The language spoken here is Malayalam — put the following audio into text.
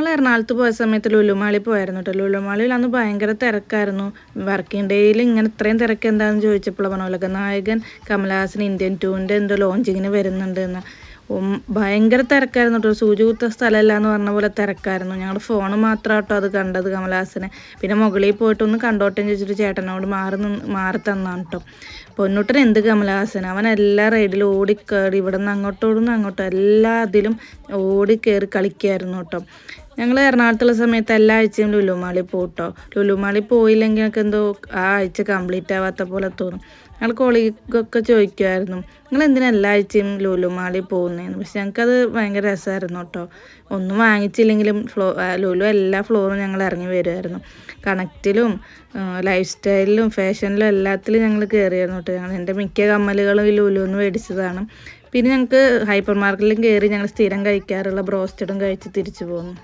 ഞങ്ങൾ എറണാകുളത്ത് പോയ സമയത്ത് ലുലു മാളിൽ പോയായിരുന്നു കേട്ടോ. ലുലു മാളിൽ അന്ന് ഭയങ്കര തിരക്കായിരുന്നു. വർക്കിംഗ് ഡേയിൽ ഇങ്ങനെ ഇത്രയും തിരക്ക് എന്താണെന്ന് ചോദിച്ചപ്പോൾ പറഞ്ഞ നായകൻ കമലഹാസൻ ഇന്ത്യൻ ടൂവിൻ്റെ എന്തോ ലോഞ്ചിങ്ങിന് വരുന്നുണ്ട് എന്ന്. ഭയങ്കര തിരക്കായിരുന്നു കേട്ടോ. സൂചി കുത്ത സ്ഥലമല്ല എന്ന് പറഞ്ഞ പോലെ തിരക്കായിരുന്നു. ഞങ്ങളുടെ ഫോണ് മാത്രം കേട്ടോ അത് കണ്ടത് കമലഹാസനെ. പിന്നെ മുകളിൽ പോയിട്ടൊന്ന് കണ്ടോട്ടേന്ന് ചോദിച്ചിട്ട് ചേട്ടനോട് മാറി തന്നാണ് കേട്ടോ. പൊന്നൂട്ടൻ എന്ത് കമലഹാസൻ, അവൻ എല്ലാ റൈഡിലും ഓടിക്കയറി ഇവിടെ നിന്ന് അങ്ങോട്ടോടുന്ന് അങ്ങോട്ടും എല്ലാ ഇതിലും ഓടിക്കയറി കളിക്കുമായിരുന്നു കേട്ടോ. ഞങ്ങൾ എറണാകുളത്തുള്ള സമയത്ത് എല്ലാ ആഴ്ചയും ലുലു മാളിൽ പോട്ടോ. ലുലു മാളിൽ പോയില്ലെങ്കിൽ ഞങ്ങൾക്ക് എന്തോ ആ ആഴ്ച കംപ്ലീറ്റ് ആവാത്ത പോലെ തോന്നും. ഞങ്ങൾ കോളേജൊക്കെ ചോദിക്കുമായിരുന്നു നിങ്ങൾ എന്തിനാ എല്ലാ ആഴ്ചയും ലുലു മാളിൽ പോകുന്നതെന്ന്. പക്ഷെ ഞങ്ങൾക്കത് ഭയങ്കര രസമായിരുന്നു കേട്ടോ. ഒന്നും വാങ്ങിച്ചില്ലെങ്കിലും ലുലു എല്ലാ ഫ്ലോറും ഞങ്ങൾ ഇറങ്ങി വരുമായിരുന്നു. കണക്റ്റിലും ലൈഫ് സ്റ്റൈലിലും ഫാഷനിലും എല്ലാത്തിലും ഞങ്ങൾ കയറിയായിരുന്നു കേട്ടോ. എൻ്റെ മിക്ക കമ്മലുകളും ഈ ലുലുന്ന് മേടിച്ചതാണ്. പിന്നെ ഞങ്ങൾക്ക് ഹൈപ്പർ മാർക്കറ്റിലും കയറി ഞങ്ങൾ സ്ഥിരം കഴിക്കാറുള്ള ബ്രോസ്റ്റഡും കഴിച്ച് തിരിച്ചു പോന്നു.